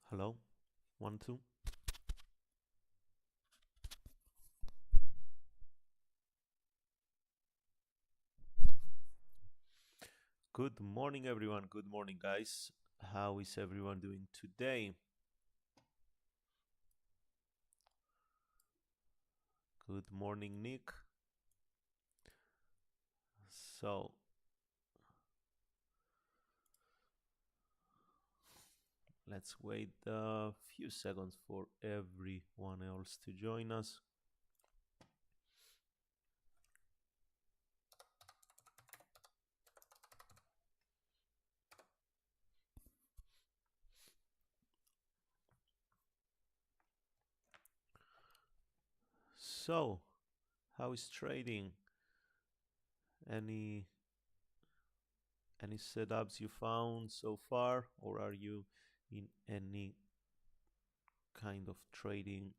Hello, 1, 2. Good morning, everyone. Good morning, guys. How is everyone doing today? Good morning, Nick. So, let's wait a few seconds for everyone else to join us. So, how is trading? Any any setups you found so far, or are you in any kind of trading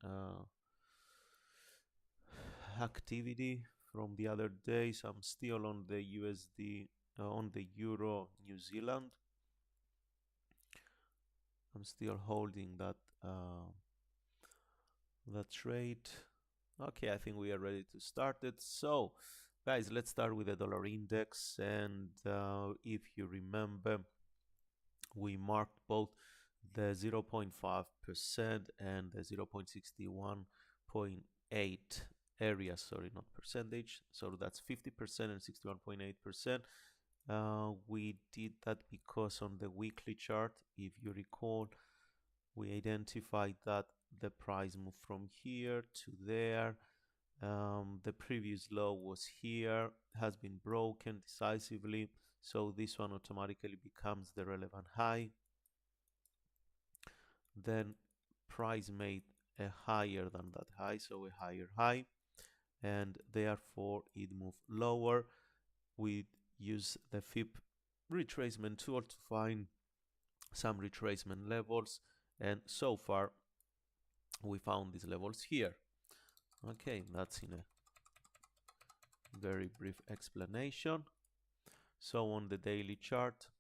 activity from the other days? I'm still on the USD, on the Euro New Zealand. I'm still holding that trade. Okay, I think we are ready to start it. So, guys, let's start with the dollar index. And if you remember, we marked both the 0.5% and the 0.61.8 area, sorry, not percentage. So that's 50% and 61.8%. We did that because on the weekly chart, if you recall, we identified that the price moved from here to there. The previous low was here, has been broken decisively, so this one automatically becomes the relevant high. Then price made a higher than that high, so a higher high, and therefore it moved lower. We use the FIB retracement tool to find some retracement levels, and so far we found these levels here. Okay, that's in a very brief explanation. So on the daily chart,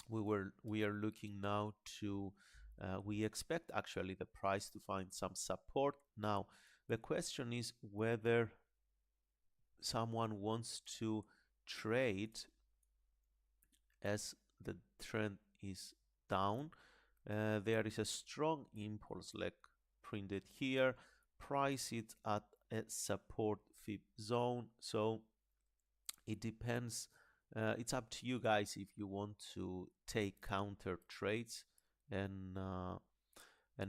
we are looking now to we expect actually the price to find some support. Now the question is whether someone wants to trade as the trend is down. There is a strong impulse leg printed here. Price it at a support FIB zone, so it depends. It's up to you guys if you want to take counter trades and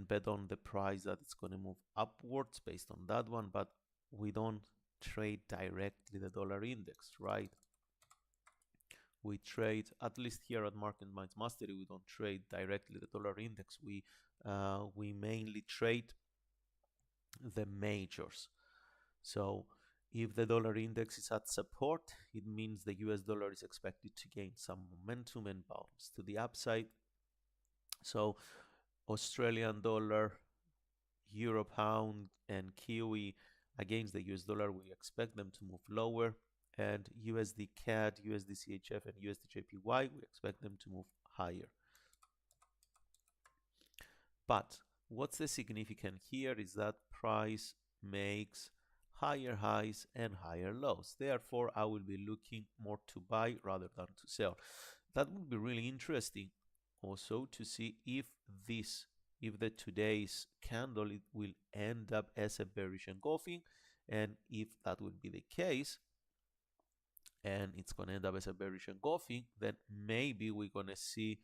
bet on the price that it's going to move upwards based on that one. But we don't trade directly the dollar index, right? We trade, at least here at MarketMinds Mastery, we don't trade directly the dollar index. We mainly trade the majors. So if the dollar index is at support, it means the US dollar is expected to gain some momentum and bounce to the upside. So Australian dollar, Euro pound, and Kiwi against the US dollar, we expect them to move lower. And USD CAD, USD CHF, and USD JPY, we expect them to move higher. But what's the significant here is that price makes higher highs and higher lows. Therefore, I will be looking more to buy rather than to sell. That would be really interesting also to see if the today's candle, it will end up as a bearish engulfing, and if that will be the case, and it's going to end up as a bearish engulfing, then maybe we're going to see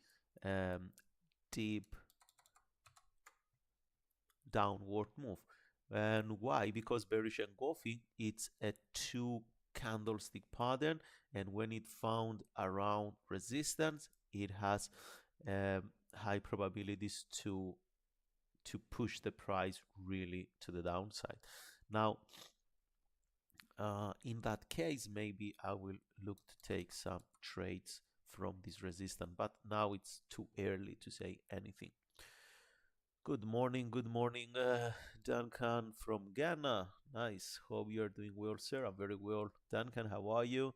deep downward move. And why? Because bearish engulfing, it's a 2 candlestick pattern, and when it found around resistance, it has high probabilities to push the price really to the downside. Now in that case, maybe I will look to take some trades from this resistance, but now it's too early to say anything. Good morning, Duncan from Ghana. Nice. Hope you are doing well, sir. I'm very well. Duncan, how are you?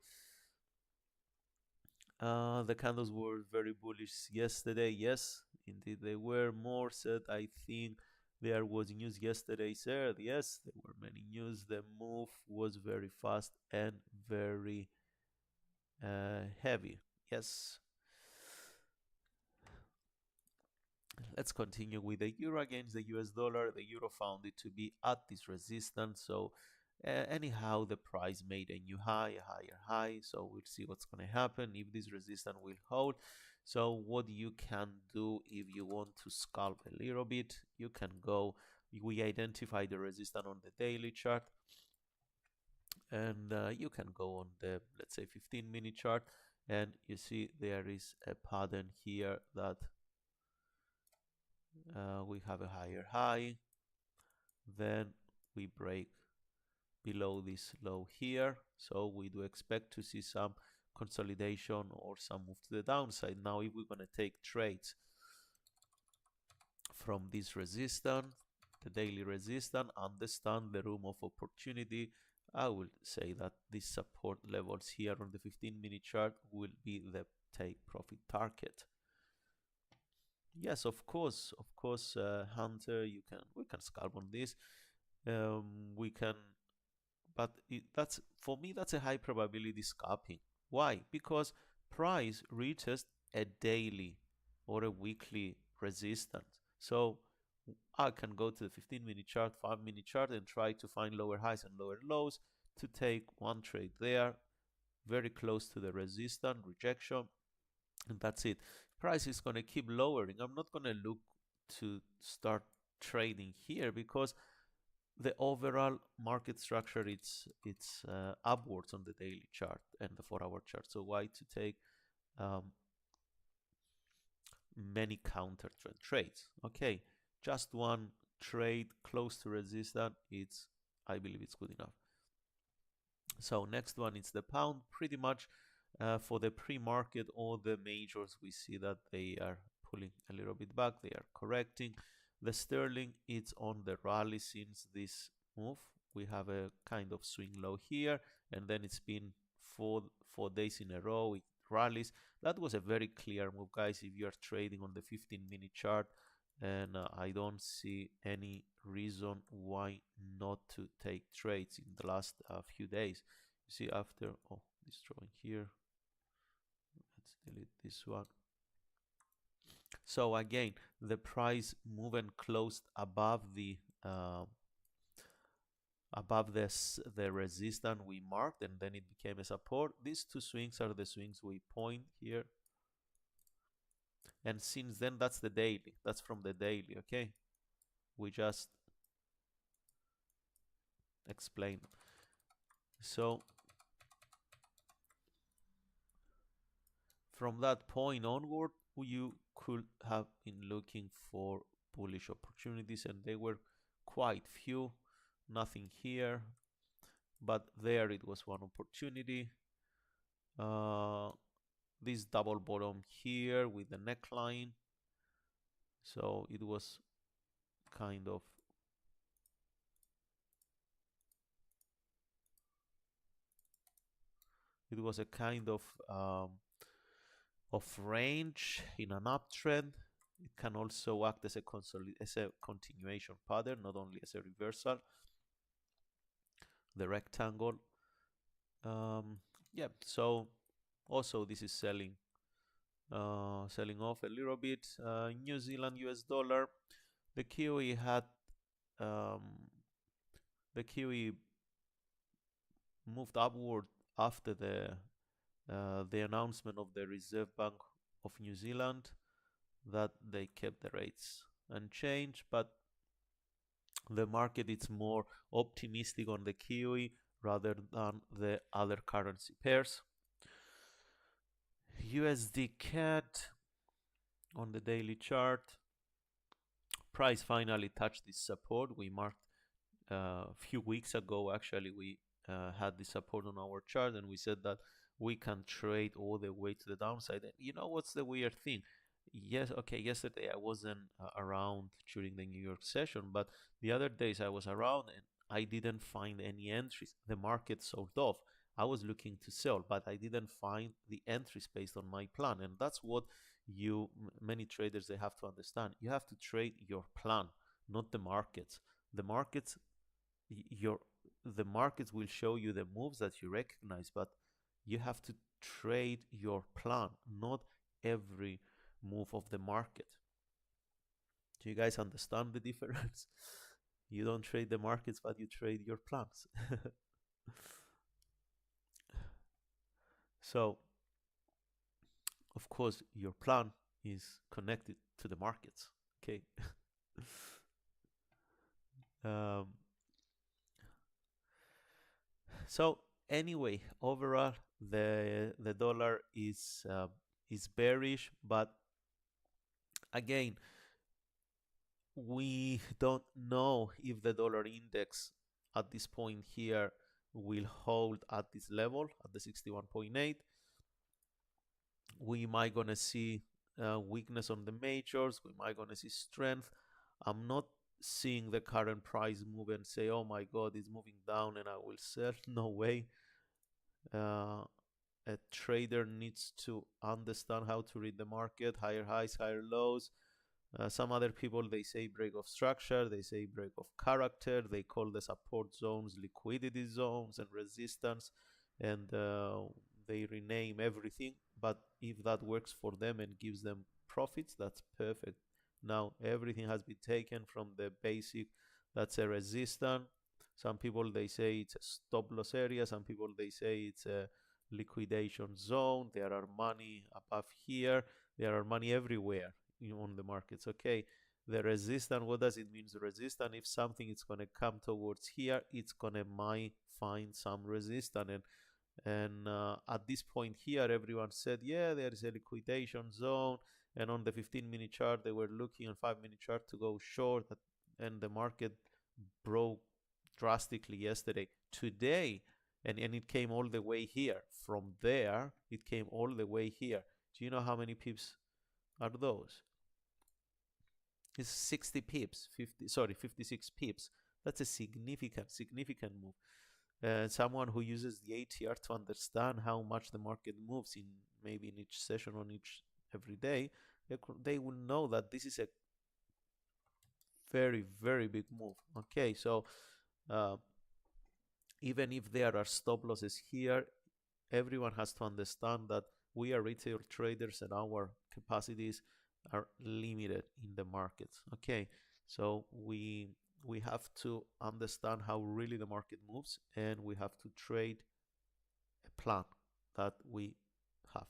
The candles were very bullish yesterday. Yes, indeed they were. More said, I think there was news yesterday said. Yes, there were many news. The move was very fast and very heavy. Yes. Let's continue with the euro against the US dollar. The euro found it to be at this resistance. So anyhow, the price made a new high, a higher high. So we'll see what's going to happen if this resistance will hold. So what you can do if you want to scalp a little bit, you can go. We identify the resistance on the daily chart, and you can go on the, let's say, 15-minute chart, and you see there is a pattern here that we have a higher high, then we break below this low here, so we do expect to see some consolidation or some move to the downside. Now if we're going to take trades from this resistance, the daily resistance, understand the room of opportunity, I will say that these support levels here on the 15-minute chart will be the take profit target. Yes, of course, Hunter, we can scalp on this. We can, but that's, for me, that's a high probability scalping. Why? Because price reaches a daily or a weekly resistance. So I can go to the 15-minute chart, 5-minute chart, and try to find lower highs and lower lows to take one trade there, very close to the resistance, rejection, and that's it. Price is going to keep lowering. I'm not going to look to start trading here because the overall market structure, it's upwards on the daily chart and the 4-hour chart. So why to take many counter trend trades? Okay, just one trade close to resistance, it's, I believe it's good enough. So next one is the pound. Pretty much for the pre-market, all the majors, we see that they are pulling a little bit back, they are correcting. The sterling, it's on the rally since this move. We have a kind of swing low here, and then it's been four days in a row it rallies. That was a very clear move, guys. If you are trading on the 15-minute chart, and I don't see any reason why not to take trades in the last few days. You see, after, oh, this drawing here, let's delete this one. So again, the price moved and closed above the resistance we marked, and then it became a support. These two swings are the swings we point here, and since then, that's the daily, that's from the daily. Okay, we just explain. So from that point onward, you could have been looking for bullish opportunities, and they were quite few. Nothing here, but there it was one opportunity. This double bottom here with the neckline, so it was kind of a kind of range in an uptrend. It can also act as a continuation pattern, not only as a reversal. The rectangle, yeah. So also this is selling off a little bit. New Zealand US dollar, the QE had the QE moved upward after the announcement of the Reserve Bank of New Zealand that they kept the rates unchanged, but the market is more optimistic on the QE rather than the other currency pairs. USD CAD on the daily chart, price finally touched this support we marked a few weeks ago. Actually, we had the support on our chart, and we said that we can trade all the way to the downside. And you know what's the weird thing? Yes, okay, yesterday I wasn't around during the New York session, but the other days I was around and I didn't find any entries. The market sold off. I was looking to sell, but I didn't find the entries based on my plan. And that's what many traders, they have to understand. You have to trade your plan, not the markets. The markets, your the markets will show you the moves that you recognize, but you have to trade your plan, not every move of the market. Do you guys understand the difference? You don't trade the markets, but you trade your plans. So, of course, your plan is connected to the markets. Okay. um, so anyway, overall, the dollar is bearish, but again, we don't know if the dollar index at this point here will hold at this level at the 61.8. We might gonna see weakness on the majors. We might gonna see strength. I'm not seeing the current price move and say, oh my god, it's moving down and I will sell. No way. A trader needs to understand how to read the market, higher highs, higher lows. Some other people, they say break of structure, they say break of character, they call the support zones liquidity zones and resistance, and they rename everything. But if that works for them and gives them profits, that's perfect. Now everything has been taken from the basic, that's a resistance. Some people, they say it's a stop loss area, some people, they say it's a liquidation zone. There are money above here, there are money everywhere on the markets. Okay, the resistance, what does it mean? The resistance, if something is going to come towards here, it's going to might find some resistance. And at this point here, everyone said, yeah, there is a liquidation zone. And on the 15-minute chart, they were looking on 5-minute chart to go short, and the market broke drastically yesterday. Today, and it came all the way here. From there, it came all the way here. Do you know how many pips are those? It's 60 pips, 56 pips. That's a significant move. Someone who uses the ATR to understand how much the market moves in maybe in each session, on each every day, they will know that this is a very big move. Okay, so even if there are stop losses here, everyone has to understand that we are retail traders and our capacities are limited in the markets. Okay, so we have to understand how really the market moves, and we have to trade a plan that we have.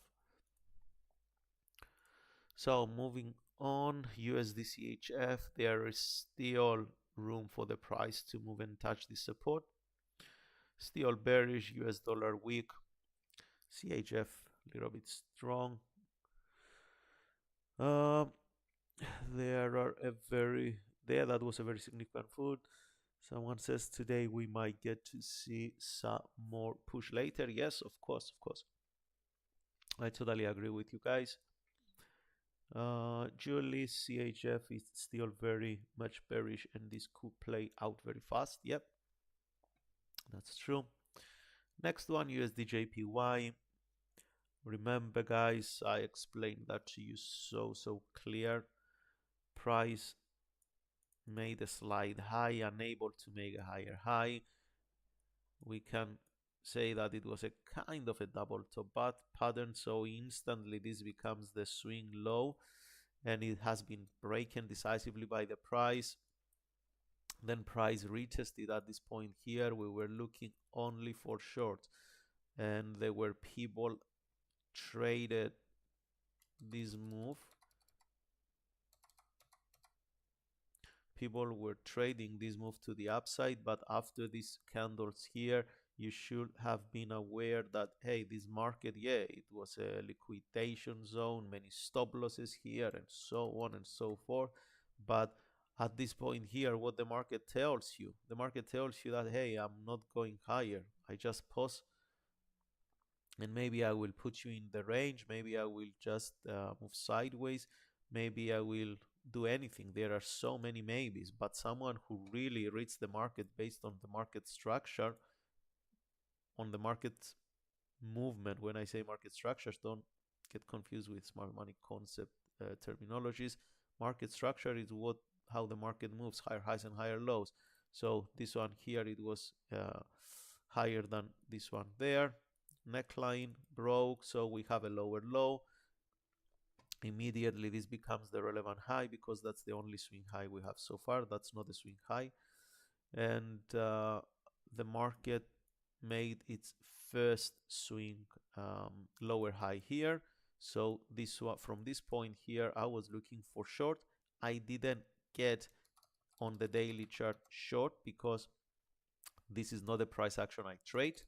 So moving on, USD CHF, there is still room for the price to move and touch the support. Still bearish, US dollar weak, CHF a little bit strong. That was a very significant food. Someone says today we might get to see some more push later. Yes, of course. I totally agree with you guys. Julie, CHF is still very much bearish, and this could play out very fast. Yep, that's true. Next one, USD JPY. Remember, guys, I explained that to you so clear. Price made a slight high, unable to make a higher high. We can say that it was a kind of a double top pattern, so instantly this becomes the swing low, and it has been broken decisively by the price. Then price retested at this point here. We were looking only for shorts, and there were people traded this move. People were trading this move to the upside, but after these candles here, you should have been aware that, hey, this market, yeah, it was a liquidation zone, many stop losses here, and so on and so forth. But at this point here, what the market tells you that, hey, I'm not going higher. I just pause, and maybe I will put you in the range. Maybe I will just move sideways. Maybe I will do anything. There are so many maybes, but someone who really reads the market based on the market structure, on the market movement. When I say market structures, don't get confused with smart money concept terminologies. Market structure is how the market moves, higher highs and higher lows. So this one here, it was higher than this one there. Neckline broke, so we have a lower low. Immediately this becomes the relevant high because that's the only swing high we have so far. That's not a swing high. And the market made its first swing lower high here. So this one, from this point here, I was looking for short. I didn't get on the daily chart short because this is not a price action I trade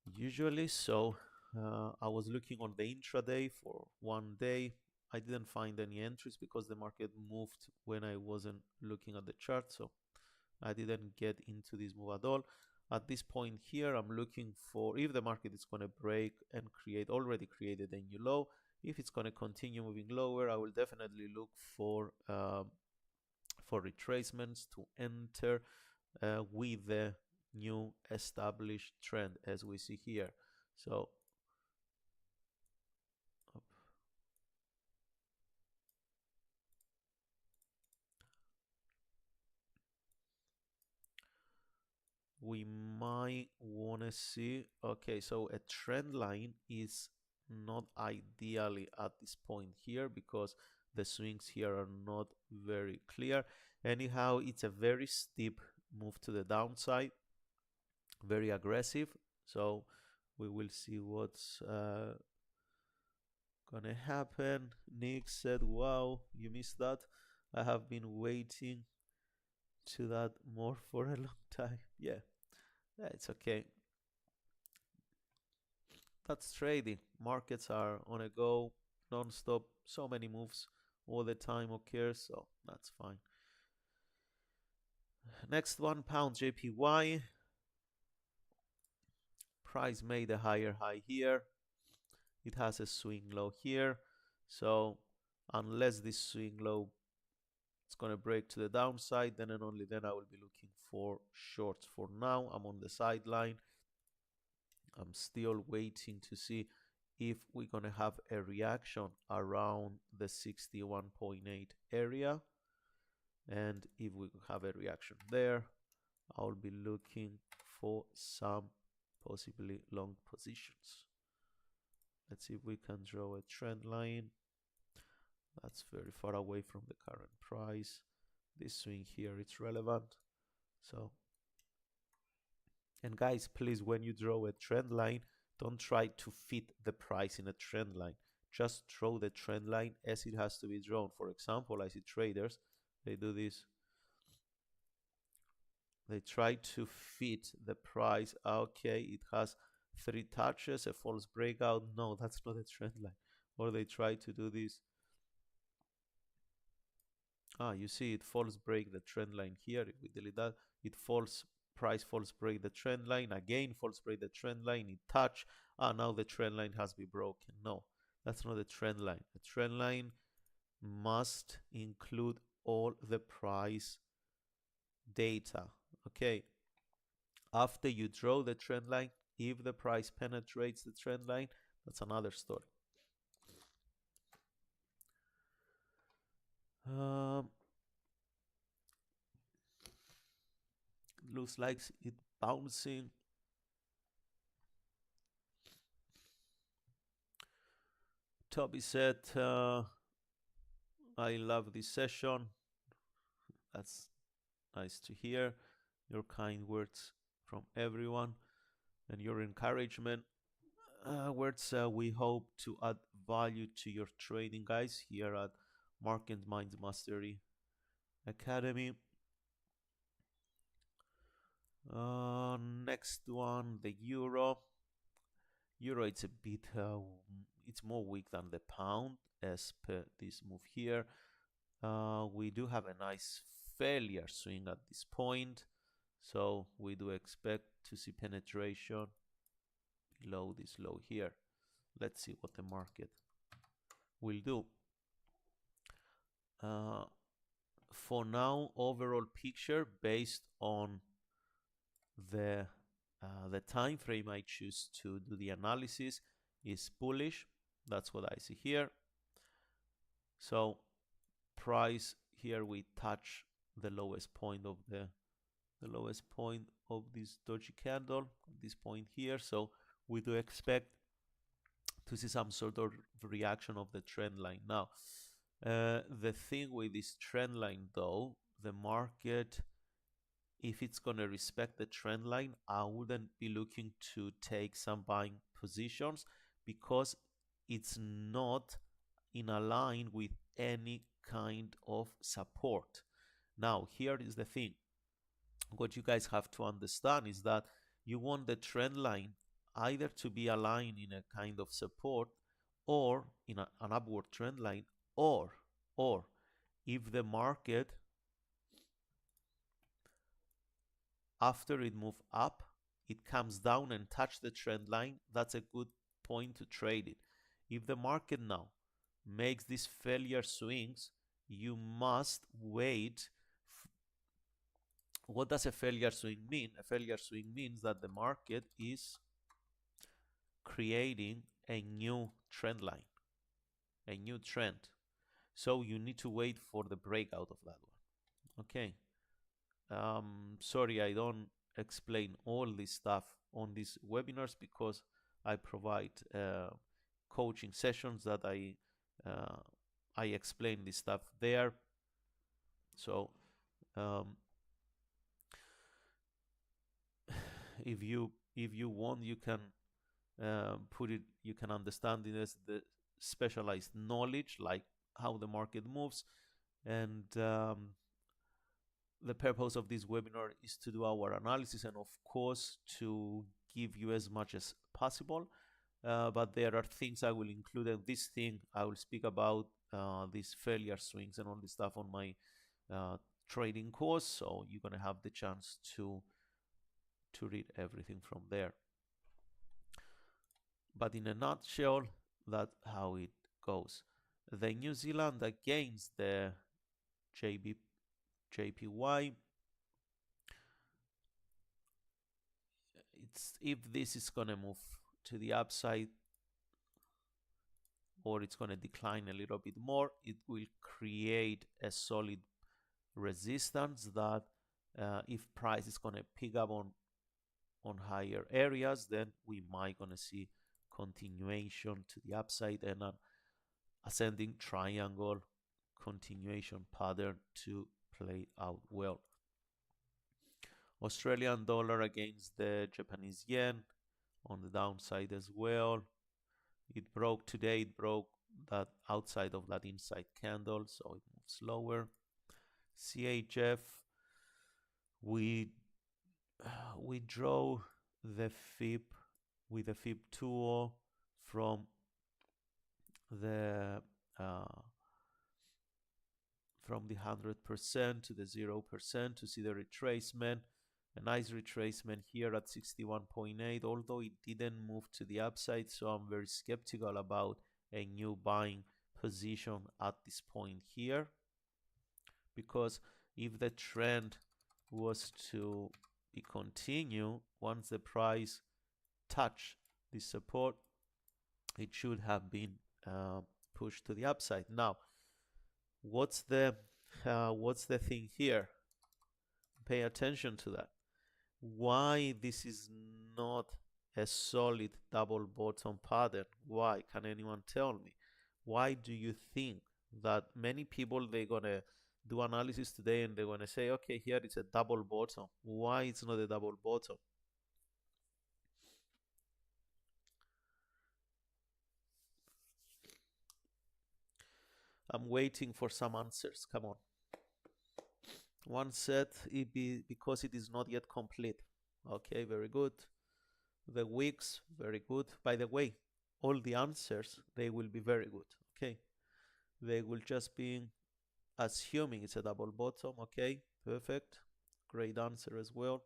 usually. So I was looking on the intraday for 1 day. I didn't find any entries because the market moved when I wasn't looking at the chart. So I didn't get into this move at all. At this point here, I'm looking for if the market is going to break and already created a new low. If it's going to continue moving lower, I will definitely look for retracements to enter with the new established trend as we see here. So we might want to see, okay, so a trend line is not ideally at this point here because the swings here are not very clear. Anyhow, it's a very steep move to the downside, very aggressive. So we will see what's gonna happen. Nick said, wow, you missed that. I have been waiting to that more for a long time. Yeah, it's okay. That's trading. Markets are on a go, non-stop, so many moves all the time occurs, so that's fine. Next one, pound JPY. Price made a higher high here. It has a swing low here. So unless this swing low it's going to break to the downside, then and only then I will be looking for shorts. For now, I'm on the sideline. I'm still waiting to see if we're going to have a reaction around the 61.8 area. And if we have a reaction there, I'll be looking for some possibly long positions. Let's see if we can draw a trend line. That's very far away from the current price. This swing here, it's relevant. So, and guys, please, when you draw a trend line, don't try to fit the price in a trend line. Just draw the trend line as it has to be drawn. For example, I see traders, they do this. They try to fit the price. Okay, it has 3 touches, a false breakout. No, that's not a trend line. Or they try to do this. You see it false break the trend line here. If we delete that, it price false break the trend line. Again, false break the trend line. It touch. Now the trend line has been broken. No, that's not a trend line. A trend line must include all the price data. Okay. After you draw the trend line, if the price penetrates the trend line, that's another story. Looks like it bouncing. Toby said, I love this session. That's nice to hear. Your kind words from everyone and your encouragement words. We hope to add value to your trading, guys, here at MarketMinds Mastery Academy. Next one, the euro. Euro, it's a bit, it's more weak than the pound as per this move here. We do have a nice failure swing at this point, so we do expect to see penetration below this low here. Let's see what the market will do. For now, overall picture based on the the time frame I choose to do the analysis is bullish. That's what I see here. So price here, we touch the lowest point of this doji candle at this point here. So we do expect to see some sort of reaction of the trend line. Now, the thing with this trend line though, the market, if it's going to respect the trend line, I wouldn't be looking to take some buying positions because it's not in a line with any kind of support. Now, here is the thing. What you guys have to understand is that you want the trend line either to be aligned in a kind of support or in an upward trend line, or if the market, after it moves up, it comes down and touch the trend line, that's a good point to trade it. If the market now makes these failure swings, you must wait. What does a failure swing mean? A failure swing means that the market is creating a new trend line, a new trend. So you need to wait for the breakout of that one. Okay. Sorry, I don't explain all this stuff on these webinars because I provide coaching sessions that I explain this stuff there. So if you want, you can put it, you can understand it as the specialized knowledge, like how the market moves. And the purpose of this webinar is to do our analysis and of course to give you as much as possible. But there are things I will include, and this thing I will speak about these failure swings and all this stuff on my trading course. So you're gonna have the chance to read everything from there. But in a nutshell, that's how it goes. The New Zealand against the JPY. If this is gonna move to the upside or it's gonna decline a little bit more, it will create a solid resistance that if price is gonna pick up on higher areas, then we might gonna see continuation to the upside and an ascending triangle continuation pattern to play out well. Australian dollar against the Japanese yen on the downside as well. It broke today, it broke that outside of that inside candle, so it moves lower. CHF, we draw the fib with the fib 2 from the 100% to the 0% to see the retracement. A nice retracement here at 61.8, although it didn't move to the upside, so I'm very skeptical about a new buying position at this point here, because if the trend was to be continue, once the price touch the support, it should have been pushed to the upside. Now, what's the thing here? Pay attention to that. Why this is not a solid double bottom pattern? Why? Can anyone tell me? Why do you think that many people, they're gonna do analysis today and they're gonna say, okay, here it's a double bottom? Why it's not a double bottom? I'm waiting for some answers. Come on. One said it be because it is not yet complete. Okay, very good. The wicks, very good. By the way, all the answers, they will be very good. Okay, they will just be assuming it's a double bottom. Okay, perfect. Great answer as well.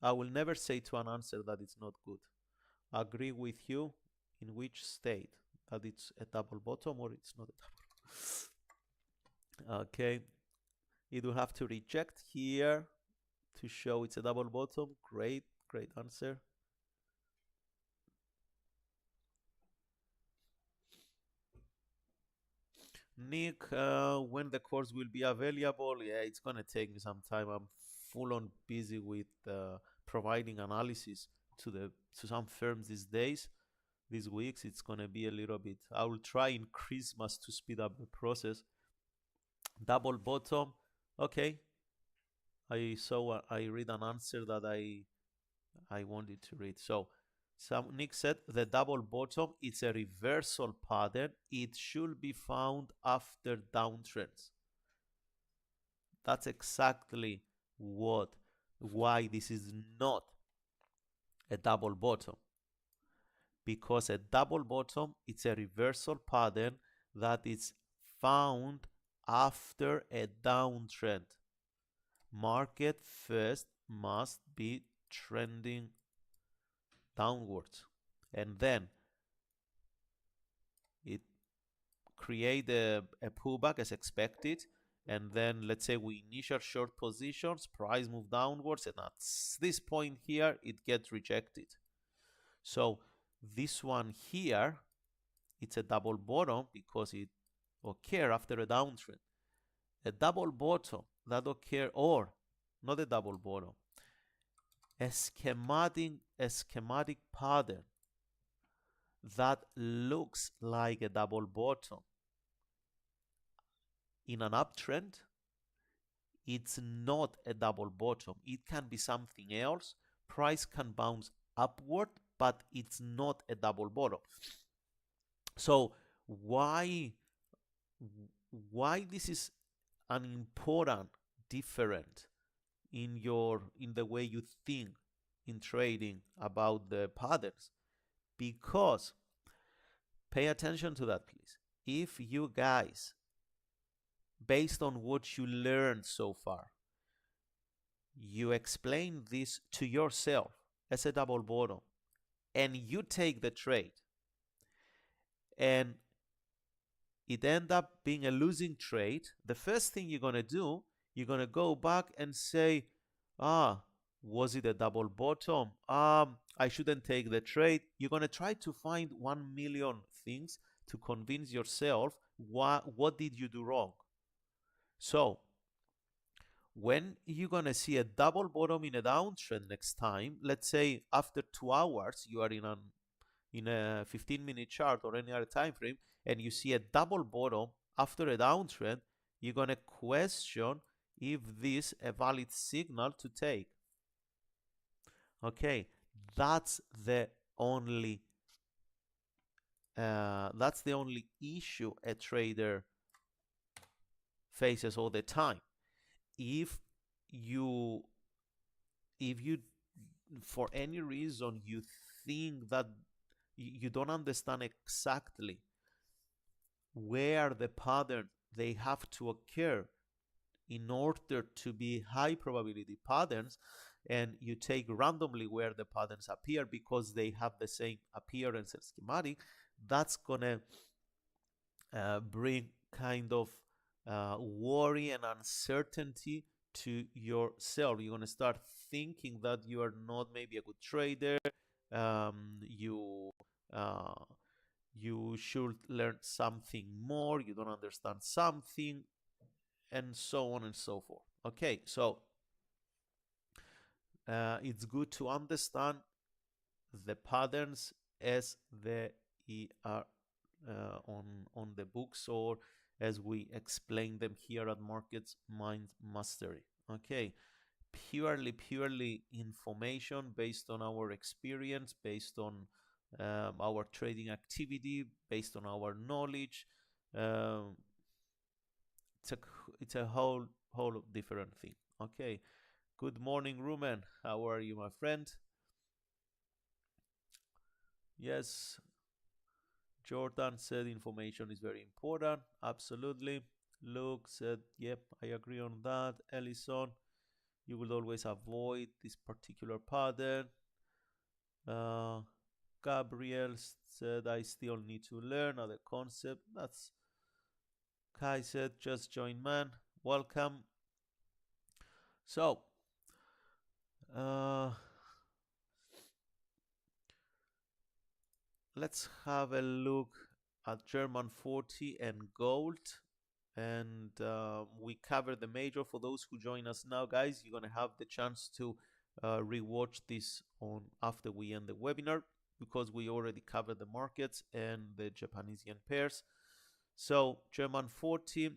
I will never say to an answer that it's not good. Agree with you in which state, that it's a double bottom or it's not a double. Okay, it will have to reject here to show it's a double bottom. Great Great answer. Nick, when the course will be available? Yeah, it's gonna take me some time. I'm full on busy with providing analysis to the to some firms these days. These weeks, it's gonna be a little bit. I will try in Christmas to speed up the process. Double bottom. Okay, I read an answer that I wanted to read. So some Nick said the double bottom is a reversal pattern. It should be found after downtrends. That's exactly why this is not a double bottom. Because a double bottom, it's a reversal pattern that is found after a downtrend. Market first must be trending downwards, and then it create a pullback as expected, and then let's say we initial short positions, price move downwards, and at this point here it gets rejected. So this one here, it's a double bottom because it occurred after a downtrend. A double bottom that occur, or not a double bottom, a schematic pattern that looks like a double bottom in an uptrend, it's not a double bottom. It can be something else. Price can bounce upward, but it's not a double bottom. So why this is an important difference in the way you think in trading about the patterns? Because pay attention to that, please. If you guys, based on what you learned so far, you explain this to yourself as a double bottom, and you take the trade, and it end up being a losing trade, the first thing you're going to do, you're going to go back and say, was it a double bottom? I shouldn't take the trade. You're going to try to find 1 million things to convince yourself what did you do wrong. So when you're going to see a double bottom in a downtrend next time, let's say after 2 hours, you are in a 15-minute chart or any other time frame, and you see a double bottom after a downtrend, you're going to question if this is a valid signal to take. Okay, that's the only issue a trader faces all the time. If you for any reason you think that you don't understand exactly where the pattern they have to occur in order to be high probability patterns, and you take randomly where the patterns appear because they have the same appearance and schematic, that's gonna bring kind of worry and uncertainty to yourself. You're gonna start thinking that you are not maybe a good trader. You should learn something more. You don't understand something, and so on and so forth. Okay, so it's good to understand the patterns as they are on the books, or as we explain them here at MarketMinds Mastery. Okay, purely information based on our experience, based on our trading activity, based on our knowledge. It's a whole different thing. Okay, good morning, Rumen. How are you, my friend? Yes, Jordan said information is very important. Absolutely. Luke said, yep, I agree on that. Ellison, you will always avoid this particular pattern. Gabriel said, I still need to learn other concept. That's Kai said, just join, man. Welcome. So, let's have a look at German 40 and gold. And we covered the major. For those who join us now, guys, you're going to have the chance to rewatch this on after we end the webinar, because we already covered the markets and the Japanese yen pairs. So German 40,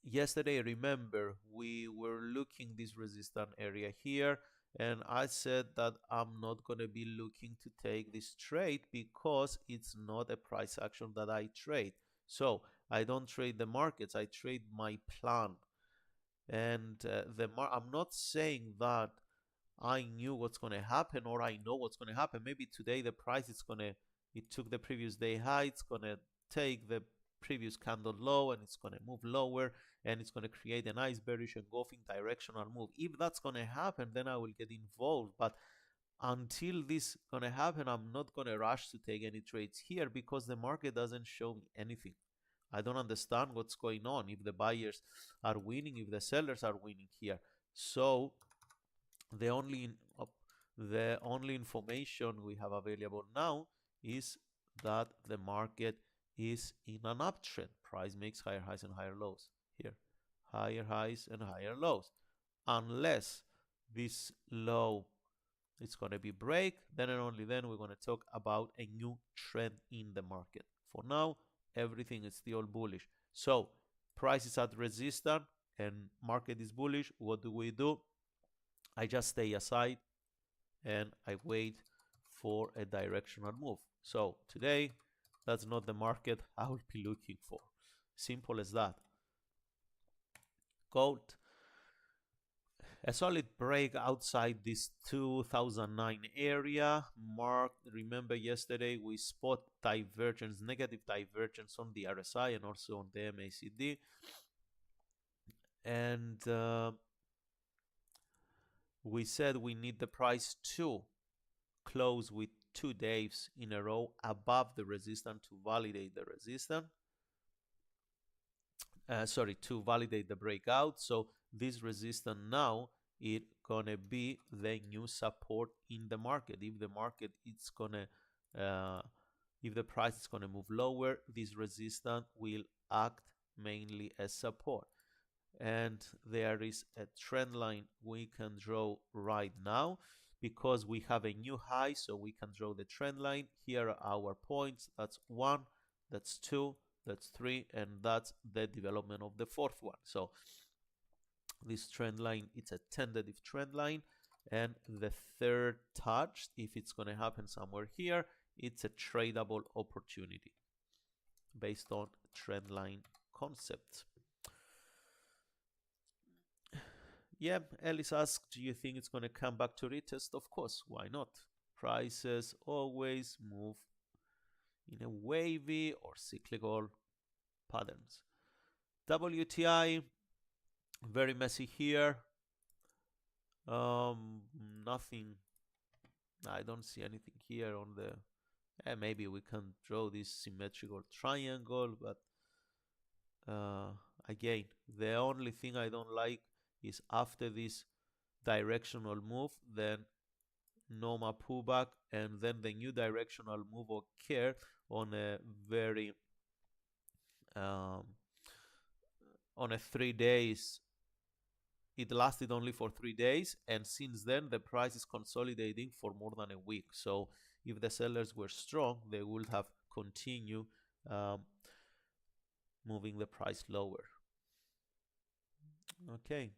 yesterday, remember, we were looking this resistance area here, and I said that I'm not going to be looking to take this trade because it's not a price action that I trade. So I don't trade the markets, I trade my plan. And I'm not saying that I knew what's going to happen or I know what's going to happen. Maybe today the price is going to, it took the previous day high, it's going to take the previous candle low and it's going to move lower and it's going to create a nice bearish engulfing directional move. If that's going to happen, then I will get involved. But until this going to happen, I'm not going to rush to take any trades here because the market doesn't show me anything. I don't understand what's going on, if the buyers are winning, if the sellers are winning here. So the only information we have available now is that the market is in an uptrend. Price makes higher highs and higher lows here, higher highs and higher lows. Unless this low is going to be break, then and only then we're going to talk about a new trend in the market. For now, everything is still bullish. So price is at resistance and market is bullish. What do? I just stay aside and I wait for a directional move. So today, that's not the market I will be looking for. Simple as that. Gold, a solid break outside this 2009 area. Remember yesterday we spot divergence, negative divergence on the RSI and also on the MACD. And we said we need the price to close with 2 days in a row above the resistance to validate the resistance. To validate the breakout. So this resistance now, it's gonna be the new support in the market. If the market it's gonna if the price is gonna move lower, this resistance will act mainly as support. And there is a trend line we can draw right now because we have a new high, so we can draw the trend line. Here are our points. That's 1, that's 2, that's 3, and that's the development of the 4th one. So this trend line, it's a tentative trend line, and the 3rd touch, if it's going to happen somewhere here, it's a tradable opportunity based on trend line concept. Yeah, Ellis asked, do you think it's going to come back to retest? Of course, why not? Prices always move in a wavy or cyclical patterns. WTI, very messy here. Nothing. I don't see anything here on the. Maybe we can draw this symmetrical triangle, but again, the only thing I don't like is after this directional move, then normal pullback, and then the new directional move occur on a very on a 3 days. It lasted only for 3 days, and since then the price is consolidating for more than a week. So if the sellers were strong, they would have continued moving the price lower. Okay.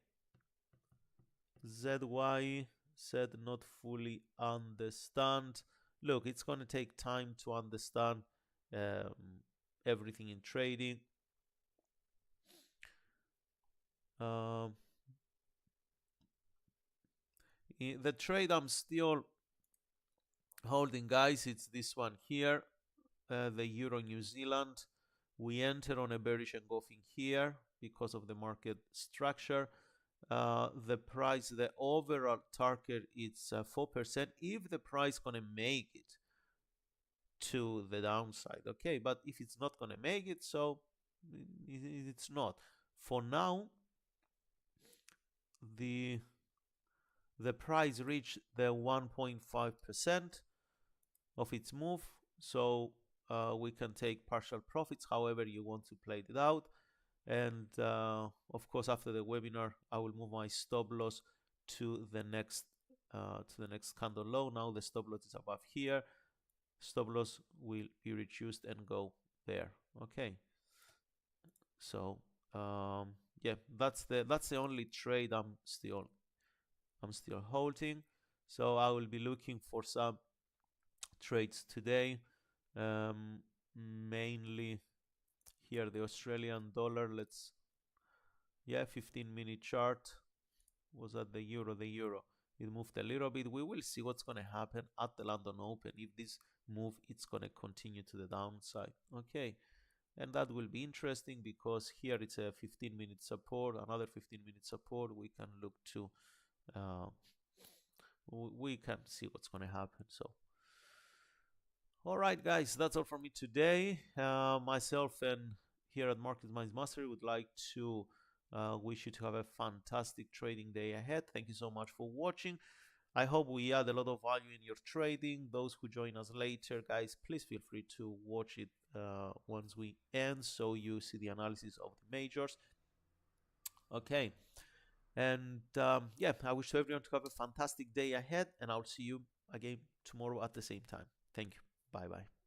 ZY said not fully understand. Look, it's going to take time to understand everything in trading. The trade I'm still holding, guys, it's this one here, the Euro New Zealand. We enter on a bearish engulfing here because of the market structure. The price, the overall target, it's 4%. If the price gonna make it to the downside, okay, but if it's not gonna make it, so it's not. For now, the price reached the 1.5% of its move, So we can take partial profits however you want to play it out. And of course, after the webinar, I will move my stop loss to the next candle low. Now the stop loss is above here. Stop loss will be reduced and go there. Okay. So yeah, that's the only trade I'm still holding. So I will be looking for some trades today, um, mainly here the Australian dollar. Let's, yeah, 15-minute chart was at the euro. The euro, it moved a little bit. We will see what's going to happen at the London Open. If this move, it's going to continue to the downside. Okay. And that will be interesting because here it's a 15-minute support, another 15-minute support. We can look to, uh, we can see what's going to happen. So, all right, guys, that's all from me today. Myself and here at MarketMinds Mastery would like to wish you to have a fantastic trading day ahead. Thank you so much for watching. I hope we add a lot of value in your trading. Those who join us later, guys, please feel free to watch it once we end so you see the analysis of the majors. Okay. And yeah, I wish everyone to have a fantastic day ahead, and I'll see you again tomorrow at the same time. Thank you. Bye bye.